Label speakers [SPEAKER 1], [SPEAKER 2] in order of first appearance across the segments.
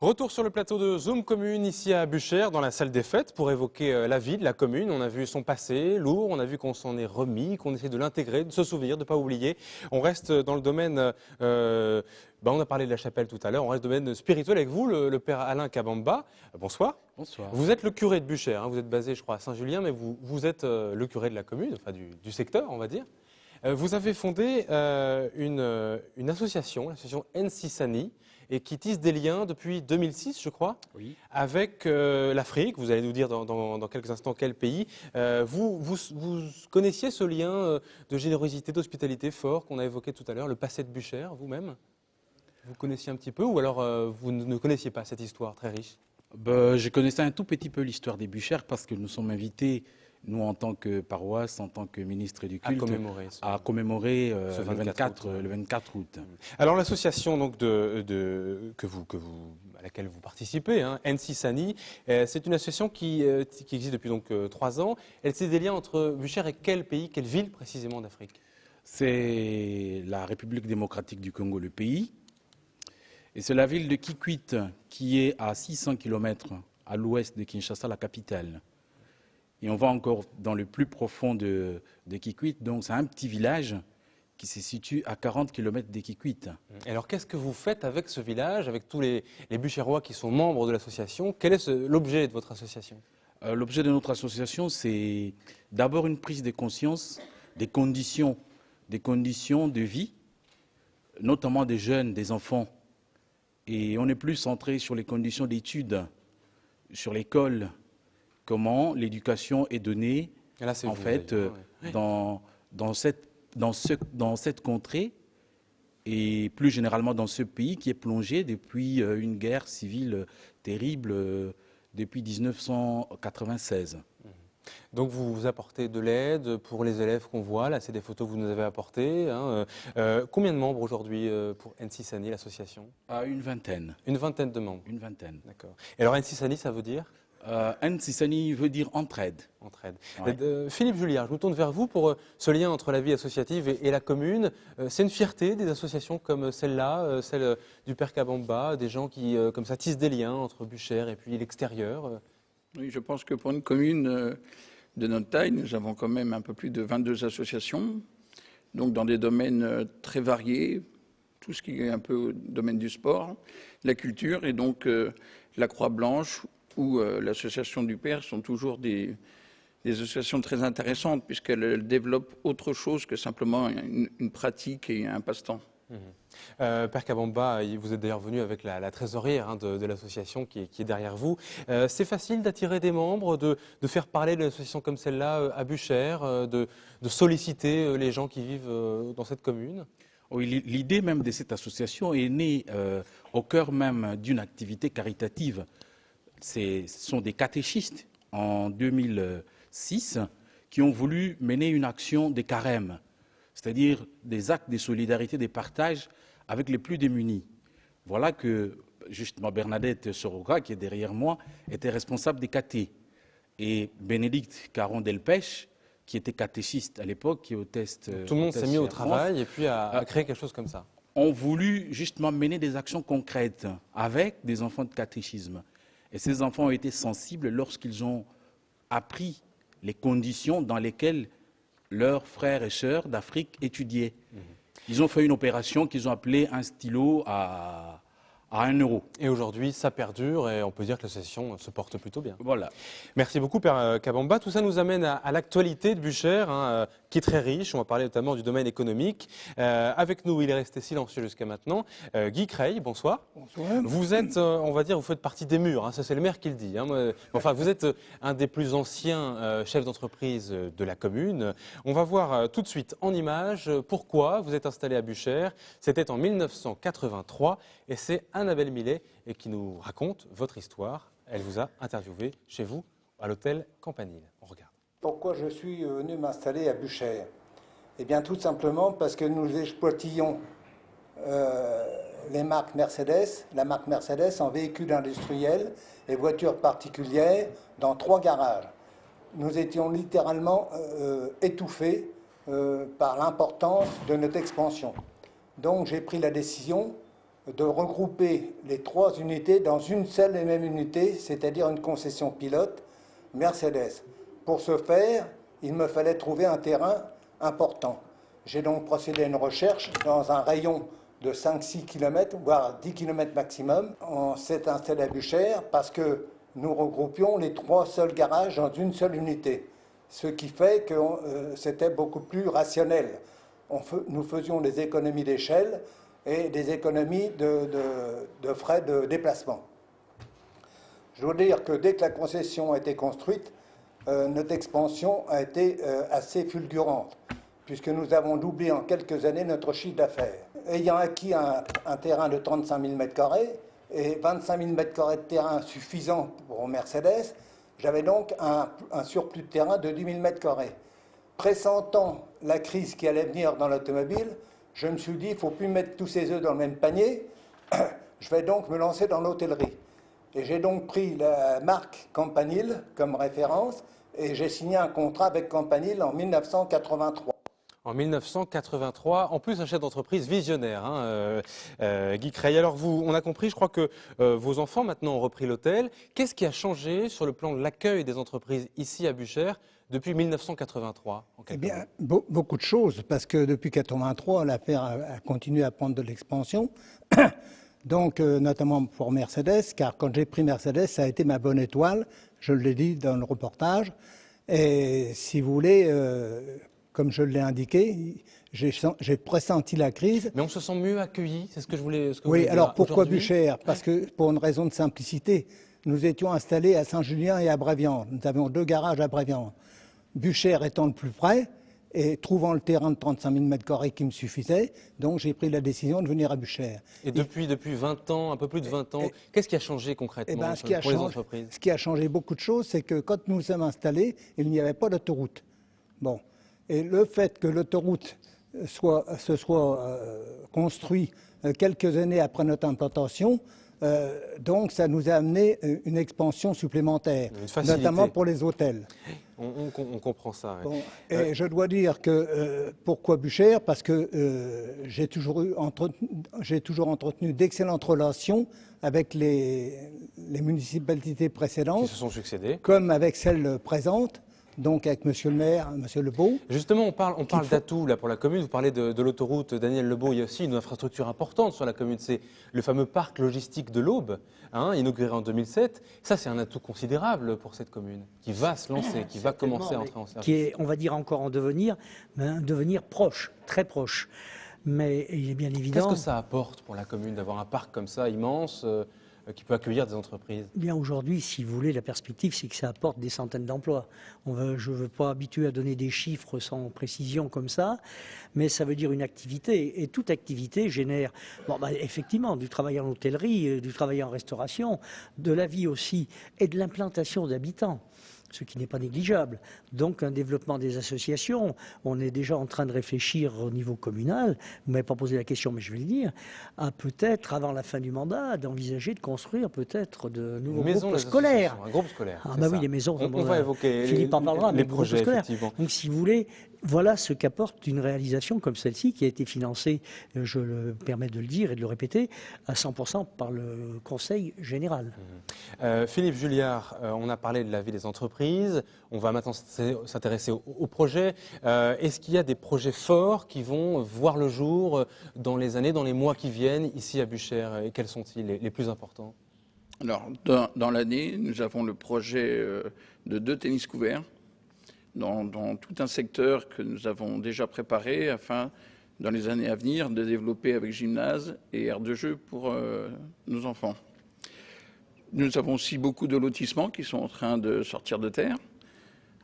[SPEAKER 1] Retour sur le plateau de Zoom Commune, ici à Buchères, dans la salle des fêtes, pour évoquer la vie de la commune. On a vu son passé lourd, on a vu qu'on s'en est remis, qu'on essaie de l'intégrer, de se souvenir, de ne pas oublier. On reste dans le domaine, on a parlé de la chapelle tout à l'heure, on reste dans le domaine spirituel avec vous, le père Alain Kabamba. Bonsoir.
[SPEAKER 2] Bonsoir.
[SPEAKER 1] Vous êtes le curé de Buchères, vous êtes basé, je crois, à Saint-Julien, mais vous êtes le curé de la commune, enfin du secteur, on va dire. Vous avez fondé une association, l'association Nsisani, et qui tisse des liens depuis 2006, je crois,
[SPEAKER 2] Oui.
[SPEAKER 1] avec l'Afrique. Vous allez nous dire dans quelques instants quel pays. Vous connaissiez ce lien de générosité, d'hospitalité fort qu'on a évoqué tout à l'heure, le passé de Buchères, vous-même? Vous connaissiez un petit peu ou alors vous ne connaissiez pas cette histoire très riche?
[SPEAKER 2] Je connaissais un tout petit peu l'histoire des Buchères parce que nous sommes invités, nous en tant que paroisse, en tant que ministre du culte, à commémorer
[SPEAKER 1] ce
[SPEAKER 2] le 24 août.
[SPEAKER 1] Alors l'association donc à laquelle vous participez, Nsisani, c'est une association qui existe depuis donc 3 ans. Elle tisse des liens entre Buchères et quel pays, quelle ville précisément d'Afrique?
[SPEAKER 2] C'est la République démocratique du Congo, le pays. Et c'est la ville de Kikwit qui est à 600 km à l'ouest de Kinshasa, la capitale. Et on va encore dans le plus profond de Kikwit. Donc c'est un petit village qui se situe à 40 km de Kikwit.
[SPEAKER 1] Alors qu'est-ce que vous faites avec ce village, avec tous les Buchérois qui sont membres de l'association? Quel est l'objet de votre association?
[SPEAKER 2] L'objet de notre association, c'est d'abord une prise de conscience des conditions de vie, notamment des jeunes, des enfants. Et on est plus centré sur les conditions d'études, sur l'école, comment l'éducation est donnée,
[SPEAKER 1] là,
[SPEAKER 2] en fait, dans cette contrée et plus généralement dans ce pays qui est plongé depuis une guerre civile terrible depuis 1996.
[SPEAKER 1] Donc vous apportez de l'aide pour les élèves qu'on voit, là c'est des photos que vous nous avez apportées. Combien de membres aujourd'hui pour Nsisani, l'association?
[SPEAKER 2] Une vingtaine.
[SPEAKER 1] Une vingtaine de membres?
[SPEAKER 2] Une vingtaine.
[SPEAKER 1] D'accord. Et alors Nsisani, ça veut dire?
[SPEAKER 2] Nsisani veut dire entraide.
[SPEAKER 1] Entraide.
[SPEAKER 2] Ouais.
[SPEAKER 1] Philippe Julliard, je me tourne vers vous pour ce lien entre la vie associative et la commune. C'est une fierté des associations comme celle-là, celle du Père Kabamba, des gens qui comme ça tissent des liens entre Buchères et puis l'extérieur.
[SPEAKER 3] Oui, je pense que pour une commune de notre taille, nous avons quand même un peu plus de 22 associations, donc dans des domaines très variés, tout ce qui est un peu au domaine du sport, la culture et donc la Croix-Blanche ou l'association du Père sont toujours des associations très intéressantes puisqu'elles développent autre chose que simplement une pratique et un passe-temps.
[SPEAKER 1] Père Kabamba, vous êtes d'ailleurs venu avec la trésorière de l'association qui est derrière vous. C'est facile d'attirer des membres, de faire parler de l'association comme celle-là à Buchères, de solliciter les gens qui vivent dans cette commune?
[SPEAKER 2] Oui, l'idée même de cette association est née au cœur même d'une activité caritative. Ce sont des catéchistes en 2006 qui ont voulu mener une action des carèmes, c'est-à-dire des actes de solidarité, de partage avec les plus démunis. Voilà que, justement, Bernadette Soroka, qui est derrière moi, était responsable des catés. Et Bénédicte Caron-Delpech, qui était catéchiste à l'époque, qui est au test.
[SPEAKER 1] Tout le monde s'est mis au travail et puis à créer quelque chose comme ça.
[SPEAKER 2] Ont voulu justement mener des actions concrètes avec des enfants de catéchisme. Et ces enfants ont été sensibles lorsqu'ils ont appris les conditions dans lesquelles leurs frères et sœurs d'Afrique étudiaient. Ils ont fait une opération qu'ils ont appelée un stylo à 1 euro.
[SPEAKER 1] Et aujourd'hui, ça perdure et on peut dire que l'association se porte plutôt bien.
[SPEAKER 2] Voilà.
[SPEAKER 1] Merci beaucoup, Père Kabamba. Tout ça nous amène à l'actualité de Buchères, qui est très riche. On va parler notamment du domaine économique. Avec nous, il est resté silencieux jusqu'à maintenant. Guy Creil, bonsoir.
[SPEAKER 4] Bonsoir.
[SPEAKER 1] Vous êtes, on va dire, vous faites partie des murs. Ça, c'est le maire qui le dit. Enfin, vous êtes un des plus anciens chefs d'entreprise de la commune. On va voir tout de suite en images pourquoi vous êtes installé à Buchères. C'était en 1983 et c'est Annabelle Millet et qui nous raconte votre histoire. Elle vous a interviewé chez vous à l'hôtel Campanile. On regarde.
[SPEAKER 4] Pourquoi je suis venu m'installer à Buchères? Eh bien tout simplement parce que nous exploitions les marques Mercedes, la marque Mercedes en véhicules industriels et voitures particulières dans 3 garages. Nous étions littéralement étouffés par l'importance de notre expansion. Donc j'ai pris la décision de regrouper les 3 unités dans une seule et même unité, c'est-à-dire une concession pilote Mercedes. Pour ce faire, il me fallait trouver un terrain important. J'ai donc procédé à une recherche dans un rayon de 5-6 km, voire 10 km maximum. On s'est installé à Buchères parce que nous regroupions les 3 seuls garages dans une seule unité, ce qui fait que c'était beaucoup plus rationnel. Nous faisions des économies d'échelle et des économies de frais de déplacement. Je dois dire que dès que la concession a été construite, notre expansion a été assez fulgurante, puisque nous avons doublé en quelques années notre chiffre d'affaires. Ayant acquis un terrain de 35 000 m² et 25 000 m² de terrain suffisant pour Mercedes, j'avais donc un surplus de terrain de 10 000 m². Pressentant la crise qui allait venir dans l'automobile, je me suis dit, il ne faut plus mettre tous ses œufs dans le même panier, je vais donc me lancer dans l'hôtellerie. Et j'ai donc pris la marque Campanile comme référence et j'ai signé un contrat avec Campanile en 1983.
[SPEAKER 1] En 1983, en plus un chef d'entreprise visionnaire, Guy Creil. Alors vous, on a compris, je crois que vos enfants maintenant ont repris l'hôtel. Qu'est-ce qui a changé sur le plan de l'accueil des entreprises ici à Buchères depuis 1983
[SPEAKER 4] Eh bien, beaucoup de choses, parce que depuis 1983, l'affaire a continué à prendre de l'expansion. Donc, notamment pour Mercedes, car quand j'ai pris Mercedes, ça a été ma bonne étoile, je l'ai dit dans le reportage. Et si vous voulez, comme je l'ai indiqué, j'ai pressenti la crise.
[SPEAKER 1] Mais on se sent mieux accueilli, c'est ce que je voulais dire.
[SPEAKER 4] Oui, alors pourquoi Buchères? Parce que pour une raison de simplicité, nous étions installés à Saint-Julien et à Bréviand. Nous avions 2 garages à Bréviand. Buchères étant le plus près, et trouvant le terrain de 35 000 m² qui me suffisait, donc j'ai pris la décision de venir à Buchères.
[SPEAKER 1] Et depuis 20 ans, un peu plus de 20 ans, qu'est-ce qui a changé concrètement pour les entreprises?
[SPEAKER 4] Ce qui a changé beaucoup de choses, c'est que quand nous nous sommes installés, il n'y avait pas d'autoroute. Bon. Et le fait que l'autoroute se soit construite quelques années après notre implantation, donc ça nous a amené une expansion supplémentaire, notamment pour les hôtels.
[SPEAKER 1] On comprend ça. Ouais.
[SPEAKER 4] Bon, et je dois dire que pourquoi Buchères? Parce que j'ai toujours entretenu d'excellentes relations avec les municipalités précédentes,
[SPEAKER 1] qui se sont succédées,
[SPEAKER 4] comme avec celle présente. Donc avec Monsieur le maire, Monsieur Lebeau.
[SPEAKER 1] Justement, on parle d'atouts là pour la commune. Vous parlez de l'autoroute Daniel Lebeau. Il y a aussi une infrastructure importante sur la commune. C'est le fameux parc logistique de l'Aube, inauguré en 2007. Ça, c'est un atout considérable pour cette commune qui va se lancer, qui va commencer à entrer en service.
[SPEAKER 5] Qui est, on va dire, encore en devenir, mais un devenir proche, très proche. Mais il est bien évident.
[SPEAKER 1] Qu'est-ce que ça apporte pour la commune d'avoir un parc comme ça immense qui peut accueillir des entreprises?
[SPEAKER 5] Bien aujourd'hui, si vous voulez, la perspective, c'est que ça apporte des centaines d'emplois. Je ne veux pas habituer à donner des chiffres sans précision comme ça, mais ça veut dire une activité. Et toute activité génère, effectivement, du travail en hôtellerie, du travail en restauration, de la vie aussi, et de l'implantation d'habitants, ce qui n'est pas négligeable. Donc un développement des associations, on est déjà en train de réfléchir au niveau communal, vous ne m'avez pas posé la question mais je vais le dire, à peut-être avant la fin du mandat d'envisager de construire peut-être de nouveaux groupes scolaires.
[SPEAKER 1] Un groupe scolaire.
[SPEAKER 5] Ah bah oui, les maisons,
[SPEAKER 1] on va évoquer
[SPEAKER 5] Philippe en parlera,
[SPEAKER 1] les projets, effectivement.
[SPEAKER 5] Donc si vous voulez, voilà ce qu'apporte une réalisation comme celle-ci qui a été financée, je me permets de le dire et de le répéter, à 100% par le Conseil général.
[SPEAKER 1] Philippe Julliard, on a parlé de la vie des entreprises, on va maintenant s'intéresser au projet. Est-ce qu'il y a des projets forts qui vont voir le jour dans les années, dans les mois qui viennent ici à Buchères? Et quels sont-ils les plus importants?
[SPEAKER 3] Alors, dans l'année, nous avons le projet de 2 tennis couverts dans tout un secteur que nous avons déjà préparé afin, dans les années à venir, de développer avec gymnase et aire de jeu pour nos enfants. Nous avons aussi beaucoup de lotissements qui sont en train de sortir de terre.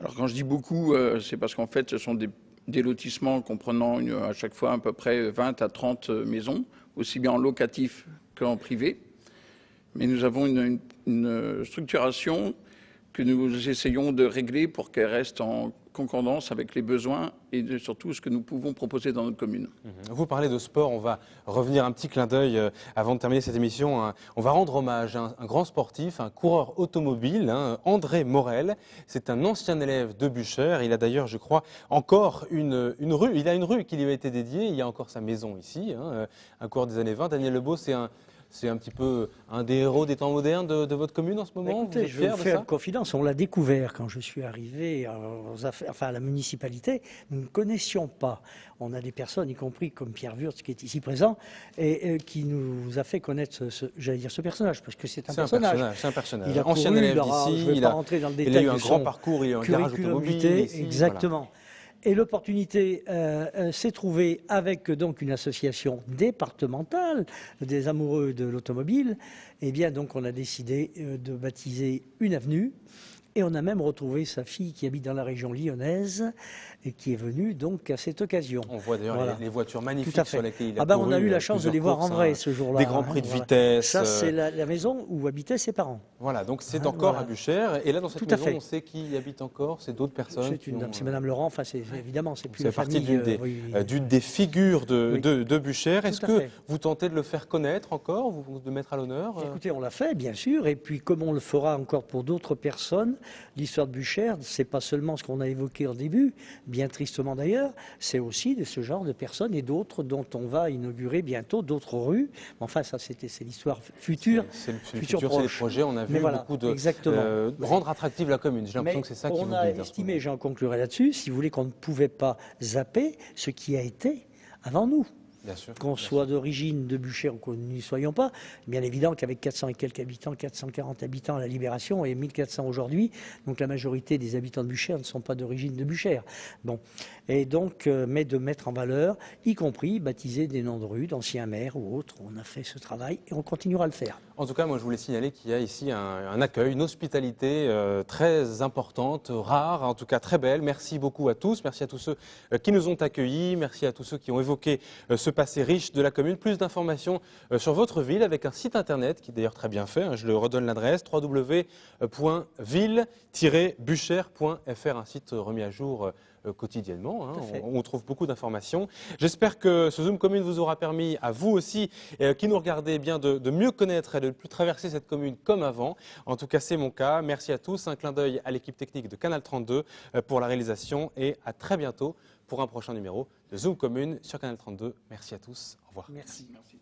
[SPEAKER 3] Alors quand je dis beaucoup, c'est parce qu'en fait ce sont des lotissements comprenant à chaque fois à peu près 20 à 30 maisons, aussi bien en locatif qu'en privé. Mais nous avons une structuration que nous essayons de régler pour qu'elle reste en concordance avec les besoins et surtout ce que nous pouvons proposer dans notre commune.
[SPEAKER 1] Vous parlez de sport, on va revenir un petit clin d'œil avant de terminer cette émission. On va rendre hommage à un grand sportif, un coureur automobile, André Morel. C'est un ancien élève de Buchères. Il a d'ailleurs, je crois, encore une rue. Il a une rue qui lui a été dédiée. Il y a encore sa maison ici, un coureur des années 20. Daniel Lebeau, c'est un petit peu un des héros des temps modernes de votre commune en ce moment.
[SPEAKER 5] Écoutez,
[SPEAKER 1] vous êtes
[SPEAKER 5] je vais
[SPEAKER 1] fier
[SPEAKER 5] vous
[SPEAKER 1] de
[SPEAKER 5] faire
[SPEAKER 1] ça
[SPEAKER 5] une confidence. On l'a découvert quand je suis arrivé à la municipalité. Nous ne connaissions pas. On a des personnes, y compris comme Pierre Wurtz, qui est ici présent, et qui nous a fait connaître ce personnage, parce que c'est un personnage.
[SPEAKER 1] C'est un personnage.
[SPEAKER 5] Il a
[SPEAKER 1] Ancien
[SPEAKER 5] couru,
[SPEAKER 1] élève d'ici.
[SPEAKER 5] je ne vais pas rentrer dans le détail.
[SPEAKER 1] Il a eu un
[SPEAKER 5] de
[SPEAKER 1] grand
[SPEAKER 5] son
[SPEAKER 1] parcours. Il a eu un garage
[SPEAKER 5] curriculum
[SPEAKER 1] automobile
[SPEAKER 5] vitae,
[SPEAKER 1] ici.
[SPEAKER 5] exactement.
[SPEAKER 1] Voilà.
[SPEAKER 5] Et l'opportunité s'est trouvée avec donc une association départementale des amoureux de l'automobile. Et bien donc on a décidé de baptiser une avenue. Et on a même retrouvé sa fille qui habite dans la région lyonnaise et qui est venue donc à cette occasion.
[SPEAKER 1] On voit d'ailleurs les voitures magnifiques sur lesquelles il a
[SPEAKER 5] On a eu la chance de les voir en vrai ce jour-là.
[SPEAKER 1] Des grands prix de vitesse.
[SPEAKER 5] Ça, c'est la maison où habitaient ses parents.
[SPEAKER 1] Voilà, donc c'est encore à Buchères. Et là, dans cette maison, on sait qui y habite encore. C'est d'autres personnes.
[SPEAKER 5] C'est Madame Laurent. Enfin, évidemment, c'est plus la
[SPEAKER 1] partie
[SPEAKER 5] famille.
[SPEAKER 1] d'une des figures de Buchères. Est-ce que vous tentez de le faire connaître encore, de mettre à l'honneur?
[SPEAKER 5] Écoutez, on l'a fait, bien sûr. Et puis, comme on le fera encore pour d'autres personnes, l'histoire de Buchères, c'est pas seulement ce qu'on a évoqué en début, bien tristement d'ailleurs, c'est aussi de ce genre de personnes et d'autres dont on va inaugurer bientôt d'autres rues. Enfin, ça, c'est l'histoire future.
[SPEAKER 1] C'est le futur, c'est les projets. On a vu beaucoup de rendre attractive la commune. J'ai l'impression que c'est ça qui vous guide.
[SPEAKER 5] On a estimé, j'en conclurai là-dessus, si vous voulez, qu'on ne pouvait pas zapper ce qui a été avant nous. Qu'on soit d'origine de Buchères ou qu'on n'y soyons pas, bien évidemment qu'avec 400 et quelques habitants, 440 habitants à la Libération et 1400 aujourd'hui, donc la majorité des habitants de Buchères ne sont pas d'origine de Buchères. Bon. Et donc, mais de mettre en valeur, y compris baptiser des noms de rues, d'anciens maires ou autres, on a fait ce travail et on continuera à le faire.
[SPEAKER 1] En tout cas, moi je voulais signaler qu'il y a ici un accueil, une hospitalité très importante, rare, en tout cas très belle. Merci beaucoup à tous, merci à tous ceux qui nous ont accueillis, merci à tous ceux qui ont évoqué ce passé riche de la commune. Plus d'informations sur votre ville avec un site internet qui est d'ailleurs très bien fait, je le redonne l'adresse, www.ville-buchères.fr, un site remis à jour quotidiennement. On trouve beaucoup d'informations. J'espère que ce Zoom Commune vous aura permis, à vous aussi, qui nous regardez, bien de mieux connaître et de ne plus traverser cette commune comme avant. En tout cas, c'est mon cas. Merci à tous. Un clin d'œil à l'équipe technique de Canal 32 pour la réalisation et à très bientôt pour un prochain numéro de Zoom Commune sur Canal 32. Merci à tous. Au revoir.
[SPEAKER 5] Merci.
[SPEAKER 1] Merci.